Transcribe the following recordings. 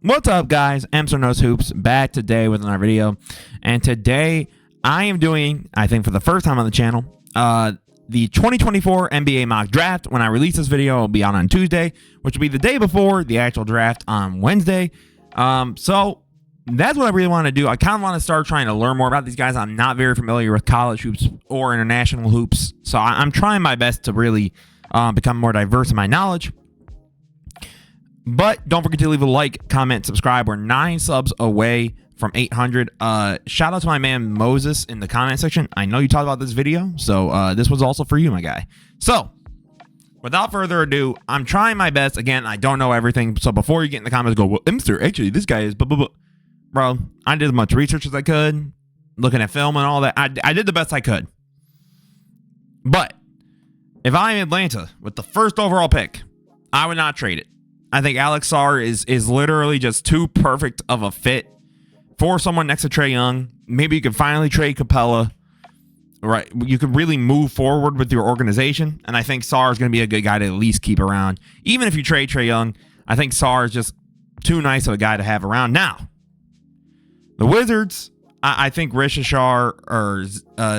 What's up, guys? Amster Knows Hoops back today with another video. And today I am doing, I think for the first time on the channel, the 2024 NBA mock draft. When I release this video, it'll be out on Tuesday, which will be the day before the actual draft on Wednesday. So that's what I really want to do. I kind of want to start trying to learn more about these guys. I'm not very familiar with college hoops or international hoops, so I'm trying my best to really become more diverse in my knowledge. But don't forget to leave a like, comment, subscribe. We're 9 subs away from 800. Shout out to my man Moses in the comment section. I know you talked about this video, so this was also for you, my guy. So without further ado, I'm trying my best. Again, I don't know everything, so before you get in the comments, go, well, Imster, actually, this guy is blah, blah, blah. Bro, I did as much research as I could, looking at film and all that. I did the best I could. But if I'm Atlanta with the first overall pick, I would not trade it. I think Alex Sarr is literally just too perfect of a fit for someone next to Trae Young. Maybe you can finally trade Capella. Right, you can really move forward with your organization, and I think Sarr is going to be a good guy to at least keep around. Even if you trade Trae Young, I think Sarr is just too nice of a guy to have around. Now, the Wizards, I think Rishashar or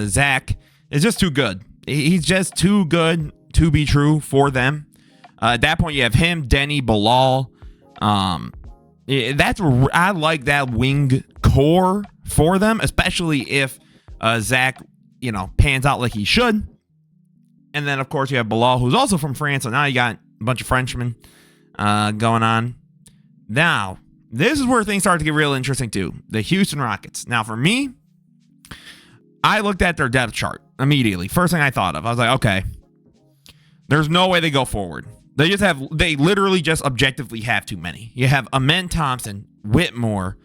Zach is just too good. He's just too good to be true for them. At that point, you have him, Denny, Bilal. I like that wing core for them, especially if Zach, pans out like he should. And then, of course, you have Bilal, who's also from France. So now you got a bunch of Frenchmen going on. Now, this is where things start to get real interesting, too. The Houston Rockets. Now, for me, I looked at their depth chart immediately. First thing I thought of, I was like, okay, there's no way they go forward. They literally just objectively have too many. You have Amen Thompson, Whitmore,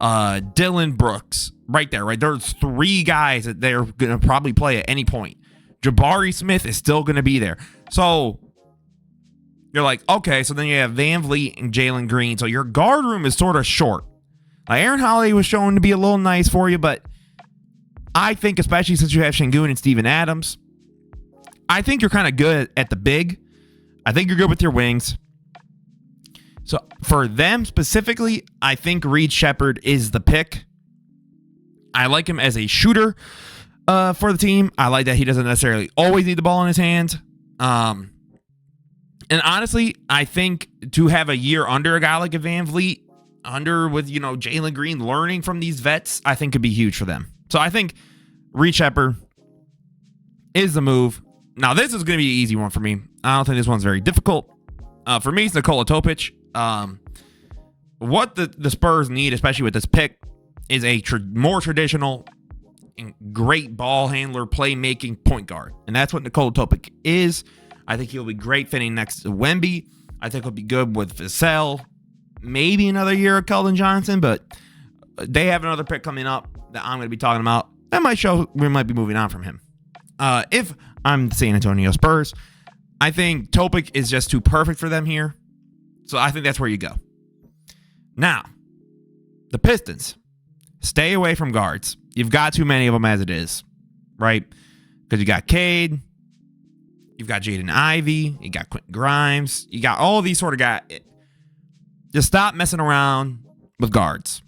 Dylan Brooks, right there, right? There's 3 guys that they're going to probably play at any point. Jabari Smith is still going to be there. So you're like, okay, so then you have Van Vliet and Jalen Green. So your guard room is sort of short. Like Aaron Holiday was shown to be a little nice for you, but I think especially since you have Şengün and Steven Adams, I think you're kind of good at the big. I think you're good with your wings. So for them specifically, I think Reed Sheppard is the pick. I like him as a shooter for the team. I like that he doesn't necessarily always need the ball in his hands. And honestly, I think to have a year under a guy like a Van Vliet, under with, Jalen Green learning from these vets, I think could be huge for them. So I think Reed Sheppard is the move. Now, this is going to be an easy one for me. I don't think this one's very difficult. For me, it's Nikola Topic. What the Spurs need, especially with this pick, is a more traditional and great ball handler, playmaking point guard. And that's what Nikola Topic is. I think he'll be great fitting next to Wemby. I think he'll be good with Vassell. Maybe another year of Keldon Johnson, but they have another pick coming up that I'm going to be talking about. That might show we might be moving on from him. If I'm the San Antonio Spurs, I think Topic is just too perfect for them here. So I think that's where you go. Now, the Pistons. Stay away from guards. You've got too many of them as it is, right? Because you got Cade, you've got Jaden Ivey, you got Quentin Grimes, you got all these sort of guys. Just stop messing around with guards.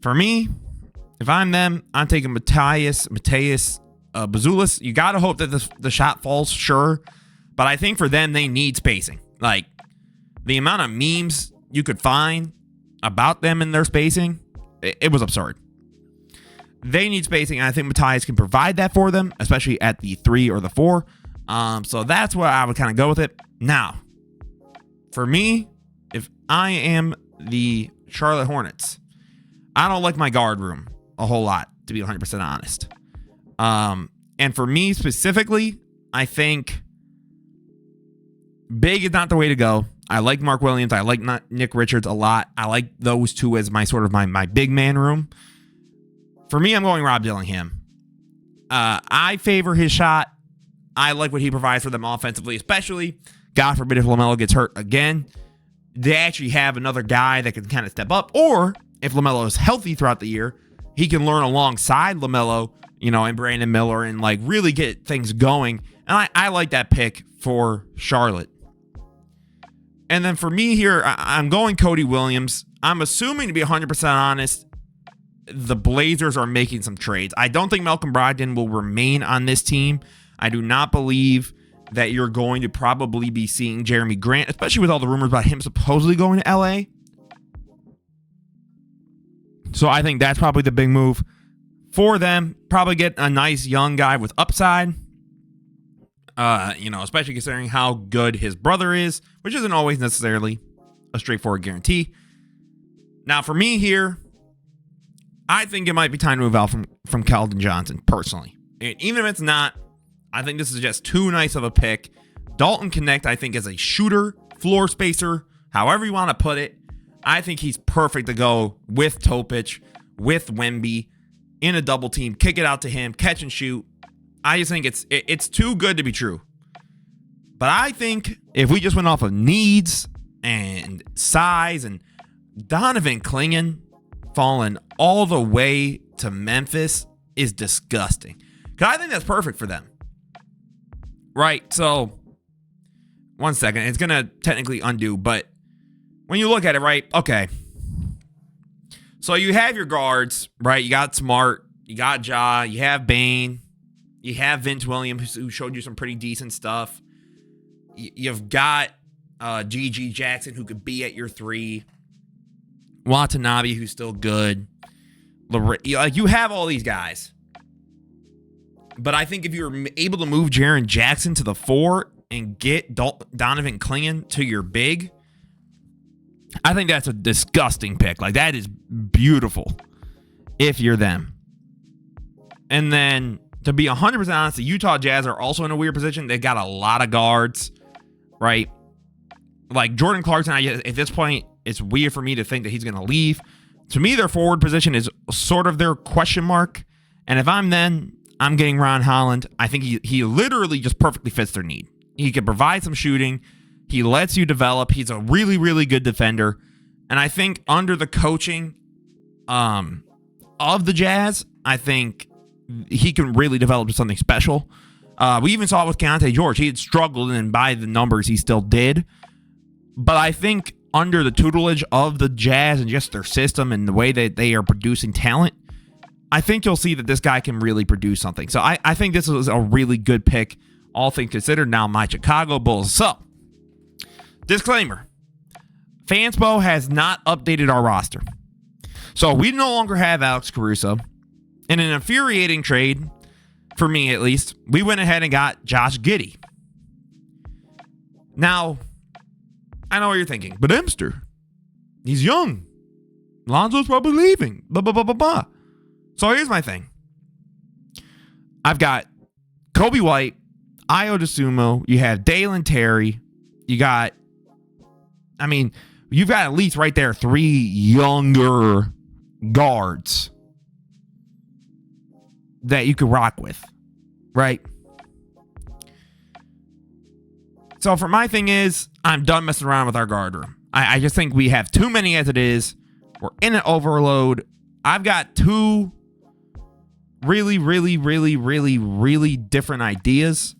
For me, if I'm them, I'm taking Mateus Bazulis. You got to hope that the shot falls, sure. But I think for them, they need spacing. Like, the amount of memes you could find about them and their spacing, it was absurd. They need spacing, and I think Mateus can provide that for them, especially at the 3 or the 4. So that's where I would kind of go with it. Now, for me, if I am the Charlotte Hornets, I don't like my guard room a whole lot, to be 100% honest. And for me specifically, I think big is not the way to go. I like Mark Williams. I like Nick Richards a lot. I like those two as my big man room. For me, I'm going Rob Dillingham. I favor his shot. I like what he provides for them offensively, especially, God forbid, if LaMelo gets hurt again. They actually have another guy that can kind of step up. Or if LaMelo is healthy throughout the year, he can learn alongside LaMelo, and Brandon Miller and really get things going. And I like that pick for Charlotte. And then for me here, I'm going Cody Williams. I'm assuming, to be 100% honest, the Blazers are making some trades. I don't think Malcolm Brogdon will remain on this team. I do not believe that you're going to probably be seeing Jeremy Grant, especially with all the rumors about him supposedly going to LA. So I think that's probably the big move for them. Probably get a nice young guy with upside. Especially considering how good his brother is, which isn't always necessarily a straightforward guarantee. Now, for me here, I think it might be time to move out from Keldon Johnson, personally. And even if it's not, I think this is just too nice of a pick. Dalton Knecht, I think, is a shooter, floor spacer, however you want to put it. I think he's perfect to go with Topic, with Wemby, in a double team, kick it out to him, catch and shoot. I just think it's too good to be true. But I think if we just went off of needs and size, and Donovan Clingan falling all the way to Memphis is disgusting. Because I think that's perfect for them. Right, so 1 second. It's going to technically undo, but when you look at it, right, okay. So you have your guards, right? You got Smart, you got Ja, you have Bane, you have Vince Williams, who showed you some pretty decent stuff. You've got G.G. Jackson, who could be at your 3. Watanabe, who's still good. You have all these guys. But I think if you're able to move Jaren Jackson to the 4 and get Donovan Clingan to your big, I think that's a disgusting pick. Like, that is beautiful if you're them. And then, to be 100% honest, the Utah Jazz are also in a weird position. They've got a lot of guards, right? Like, Jordan Clarkson, at this point, it's weird for me to think that he's going to leave. To me, their forward position is sort of their question mark. And if I'm then, I'm getting Ron Holland. I think he literally just perfectly fits their need. He can provide some shooting. He lets you develop. He's a really, really good defender. And I think under the coaching of the Jazz, I think he can really develop to something special. We even saw it with Keontae George. He had struggled, and by the numbers, he still did. But I think under the tutelage of the Jazz and just their system and the way that they are producing talent, I think you'll see that this guy can really produce something. So I think this was a really good pick, all things considered. Now, my Chicago Bulls. So, disclaimer. Fanspo has not updated our roster. So, we no longer have Alex Caruso. In an infuriating trade, for me at least, we went ahead and got Josh Giddey. Now, I know what you're thinking, but Emster, he's young. Lonzo's probably leaving. Blah, blah, blah, blah, blah. So here's my thing. I've got Kobe White, Ayo DeSumo. You have Dalen Terry. You've got at least right there 3 younger guards that you could rock with, right? So for my thing is, I'm done messing around with our guard room. I just think we have too many as it is. We're in an overload. I've got 2 really, really, really, really, really different ideas.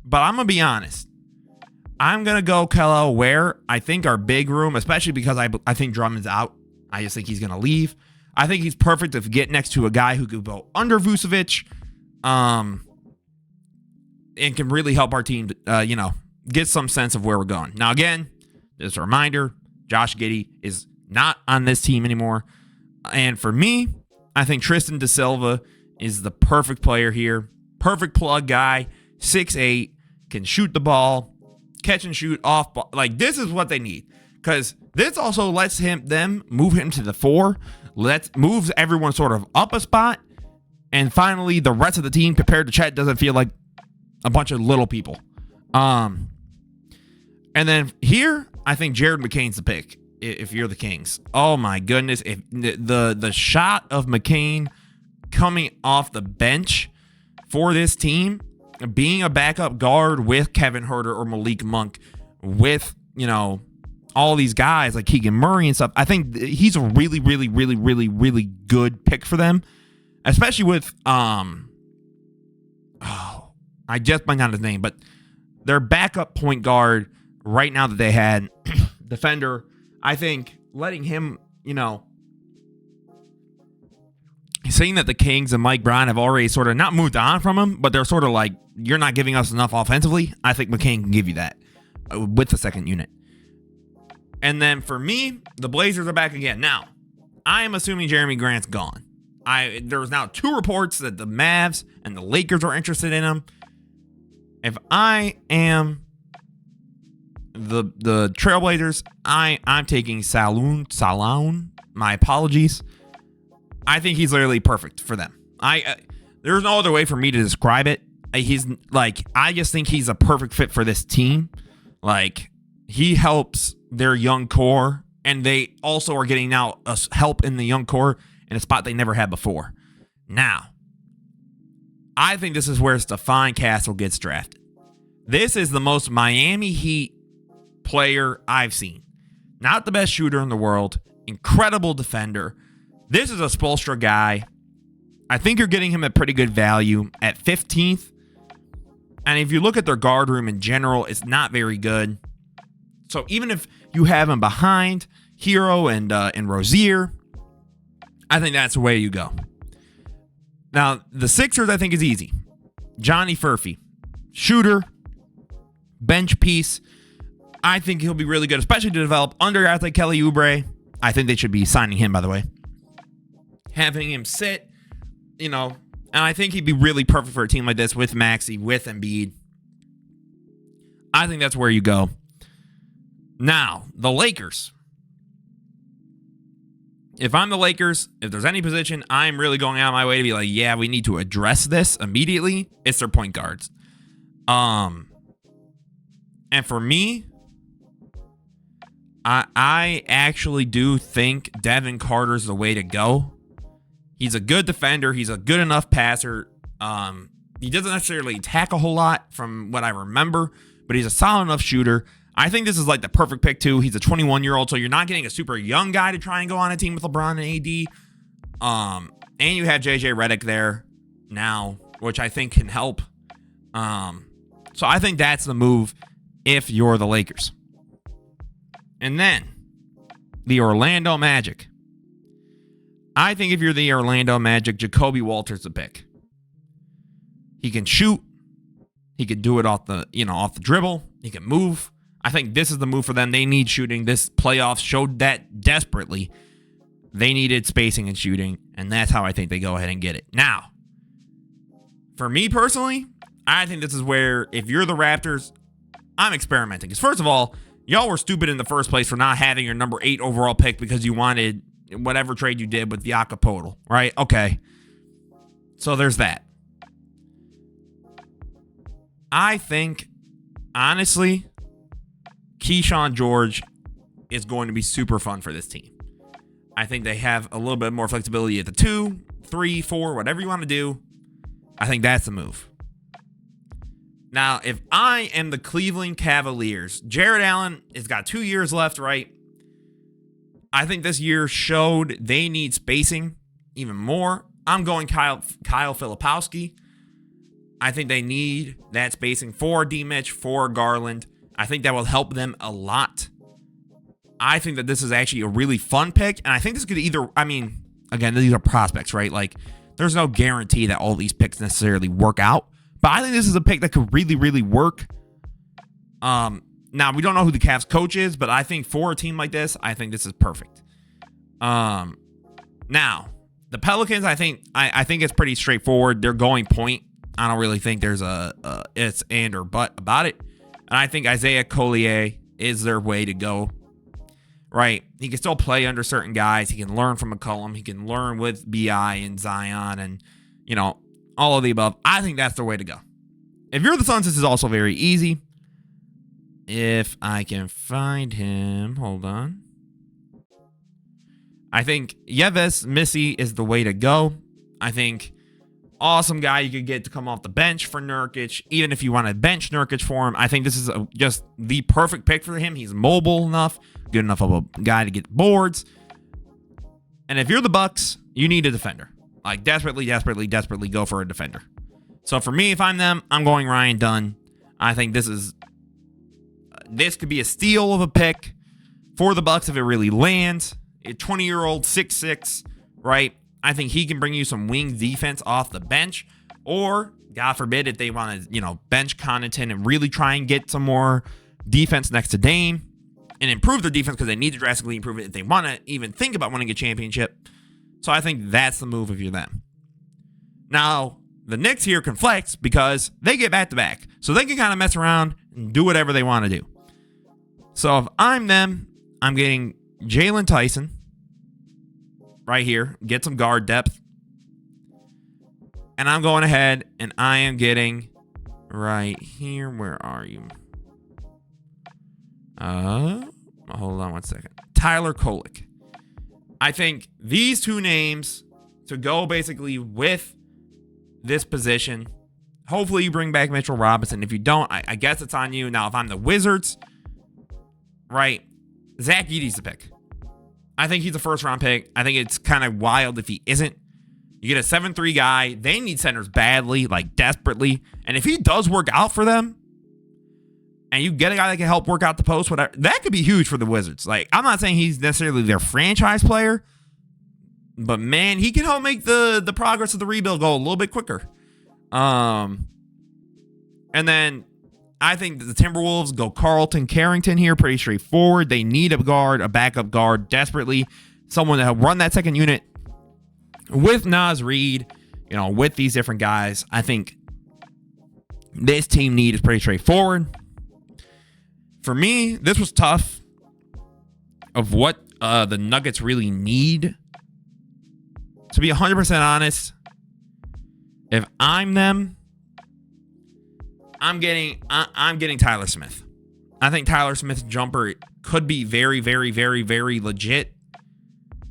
But I'm going to be honest. I'm going to go Kel'el Ware. I think our big room, especially because I think Drummond's out. I just think he's going to leave. I think he's perfect to get next to a guy who could go under Vucevic. And can really help our team, get some sense of where we're going. Now, again, just a reminder, Josh Giddey is not on this team anymore. And for me, I think Tristan Da Silva is the perfect player here. Perfect plug guy, 6'8", can shoot the ball, catch and shoot off ball. Like, this is what they need. Because this also lets them move him to the 4. Moves everyone sort of up a spot. And finally, the rest of the team compared to Chet doesn't feel like a bunch of little people. And then here, I think Jared McCain's the pick if you're the Kings. Oh my goodness. If the shot of McCain coming off the bench for this team, being a backup guard with Kevin Huerter or Malik Monk, with, all these guys like Keegan Murray and stuff, I think he's a really, really, really, really, really good pick for them. Especially with, I just blanked on his name, but their backup point guard, right now that they had defender. I think letting him, saying that the Kings and Mike Brown have already sort of not moved on from him, but they're sort of like, you're not giving us enough offensively. I think McCain can give you that with the second unit. And then for me, the Blazers are back again. Now, I am assuming Jeremy Grant's gone. There's now 2 reports that the Mavs and the Lakers are interested in him. If I am the Trailblazers, I'm taking Saloon. My apologies. I think he's literally perfect for them. There's no other way for me to describe it. I just think he's a perfect fit for this team. Like, he helps their young core, and they also are getting now help in the young core in a spot they never had before. Now, I think this is where Stephon Castle gets drafted. This is the most Miami Heat player I've seen. Not the best shooter in the world. Incredible defender. This is a Spoelstra guy. I think you're getting him at pretty good value at 15th. And if you look at their guard room in general, it's not very good. So even if you have him behind Hero and Rozier, I think that's the way you go. Now, the Sixers, I think, is easy. Johnny Furphy, shooter, bench piece. I think he'll be really good, especially to develop under guys like Kelly Oubre. I think they should be signing him, by the way. Having him sit, and I think he'd be really perfect for a team like this with Maxey, with Embiid. I think that's where you go. Now, the Lakers. If I'm the Lakers, if there's any position I'm really going out of my way to be like, yeah, we need to address this immediately, it's their point guards. And for me, I actually do think Devin Carter's the way to go. He's a good defender. He's a good enough passer. He doesn't necessarily attack a whole lot from what I remember, but he's a solid enough shooter. I think this is like the perfect pick too. He's a 21-year-old, so you're not getting a super young guy to try and go on a team with LeBron and AD. And you have JJ Redick there now, which I think can help. So I think that's the move if you're the Lakers. And then the Orlando Magic. I think if you're the Orlando Magic, Jacoby Walter's the pick. He can shoot. He can do it off the dribble. He can move. I think this is the move for them. They need shooting. This playoffs showed that desperately. They needed spacing and shooting, and that's how I think they go ahead and get it. Now, for me personally, I think this is where, if you're the Raptors, I'm experimenting. Because first of all, y'all were stupid in the first place for not having your number 8 overall pick because you wanted whatever trade you did with Jakob Poeltl, right? Okay. So there's that. I think, honestly, Keyshawn George is going to be super fun for this team. I think they have a little bit more flexibility at the 2, 3, 4, whatever you want to do. I think that's the move. Now, if I am the Cleveland Cavaliers, Jared Allen has got 2 years left, right? I think this year showed they need spacing even more. I'm going Kyle Filipowski. I think they need that spacing for D-Mitch, for Garland. I think that will help them a lot. I think that this is actually a really fun pick. And I think this could either, again, these are prospects, right? Like, there's no guarantee that all these picks necessarily work out. But I think this is a pick that could really, really work. Now, we don't know who the Cavs coach is, but I think for a team like this, I think this is perfect. Now, the Pelicans, I think it's pretty straightforward. They're going point. I don't really think there's a it's and or but about it. And I think Isaiah Collier is their way to go. Right? He can still play under certain guys. He can learn from McCollum. He can learn with BI and Zion and, all of the above. I think that's the way to go. If you're the Suns, this is also very easy. If I can find him, hold on. I think Yves Missi is the way to go. I think awesome guy you could get to come off the bench for Nurkic. Even if you want to bench Nurkic for him, I think this is just the perfect pick for him. He's mobile enough, good enough of a guy to get boards. And if you're the Bucks, you need a defender. Like, desperately go for a defender. So for me, if I'm them, I'm going Ryan Dunn. I think this is This could be a steal of a pick for the Bucks if it really lands. A 20-year-old, 6'6", right? I think he can bring you some wing defense off the bench. Or, God forbid, if they want to, bench Connaughton and really try and get some more defense next to Dame and improve their defense because they need to drastically improve it if they want to even think about winning a championship. So I think that's the move if you're them. Now, the Knicks here can flex because they get back-to-back. So they can kind of mess around and do whatever they want to do. So if I'm them, I'm getting Jalen Tyson right here. Get some guard depth. And I'm going ahead and I am getting right here. Where are you? Hold on one second. Tyler Kolek. I think these two names to go basically with this position. Hopefully you bring back Mitchell Robinson. If you don't, I guess it's on you. Now, if I'm the Wizards, right, Zach Edey's the pick. I think he's a first-round pick. I think it's kind of wild if he isn't. You get a 7'3" guy. They need centers badly, like desperately. And if he does work out for them, and you get a guy that can help work out the post, whatever, that could be huge for the Wizards. Like, I'm not saying he's necessarily their franchise player, but man, he can help make the progress of the rebuild go a little bit quicker. And then I think the Timberwolves go Carlton Carrington here, pretty straightforward. They need a guard, a backup guard desperately, someone that will run that second unit with Naz Reid, with these different guys. I think this team need is pretty straightforward. For me, this was tough of what the Nuggets really need. To be 100% honest, if I'm them, I'm getting Tyler Smith. I think Tyler Smith's jumper could be very, very, very, very legit.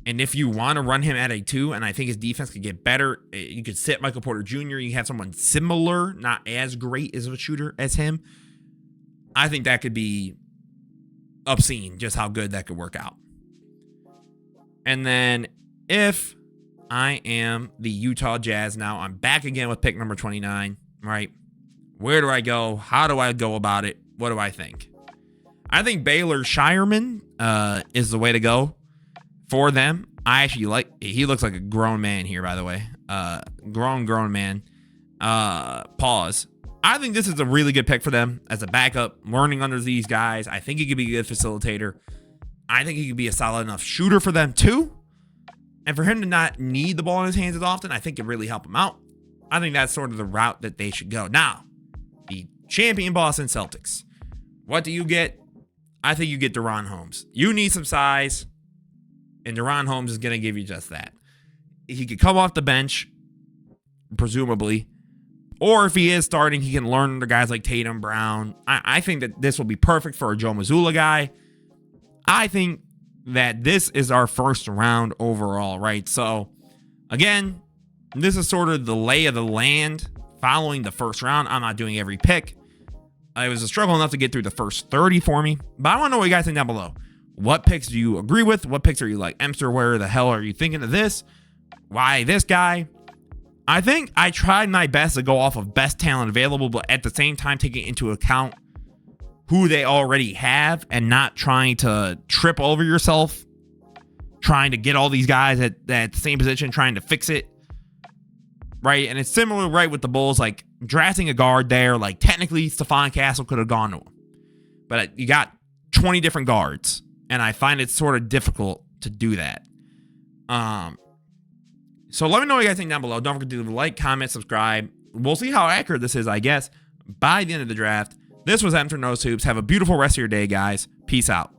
And if you want to run him at a 2, and I think his defense could get better, you could sit Michael Porter Jr. You have someone similar, not as great as a shooter as him. I think that could be obscene, just how good that could work out. And then if I am the Utah Jazz now, I'm back again with pick number 29, right? Where do I go? How do I go about it? What do I think? I think Baylor Shireman is the way to go for them. I actually he looks like a grown man here, by the way. Grown man. Pause. I think this is a really good pick for them as a backup, learning under these guys. I think he could be a good facilitator. I think he could be a solid enough shooter for them too. And for him to not need the ball in his hands as often, I think it really help him out. I think that's sort of the route that they should go. Now, the champion Boston Celtics. What do you get? I think you get DaRon Holmes. You need some size, and DaRon Holmes is going to give you just that. He could come off the bench, presumably. Or if he is starting, he can learn under guys like Tatum, Brown. I think that this will be perfect for a Joe Mazzulla guy. I think that this is our first round overall, right? So, again, this is sort of the lay of the land following the first round. I'm not doing every pick. It was a struggle enough to get through the first 30 for me. But I want to know what you guys think down below. What picks do you agree with? What picks are you like, Emster, where the hell are you thinking of this? Why this guy? I think I tried my best to go off of best talent available, but at the same time taking into account who they already have and not trying to trip over yourself, trying to get all these guys at the same position, trying to fix it, right? And it's similar, right, with the Bulls, like drafting a guard there, like technically Stephon Castle could have gone to him, but you got 20 different guards, and I find it sort of difficult to do that. So let me know what you guys think down below. Don't forget to leave a like, comment, subscribe. We'll see how accurate this is, I guess, by the end of the draft. This was Emster Knows Hoops. Have a beautiful rest of your day, guys. Peace out.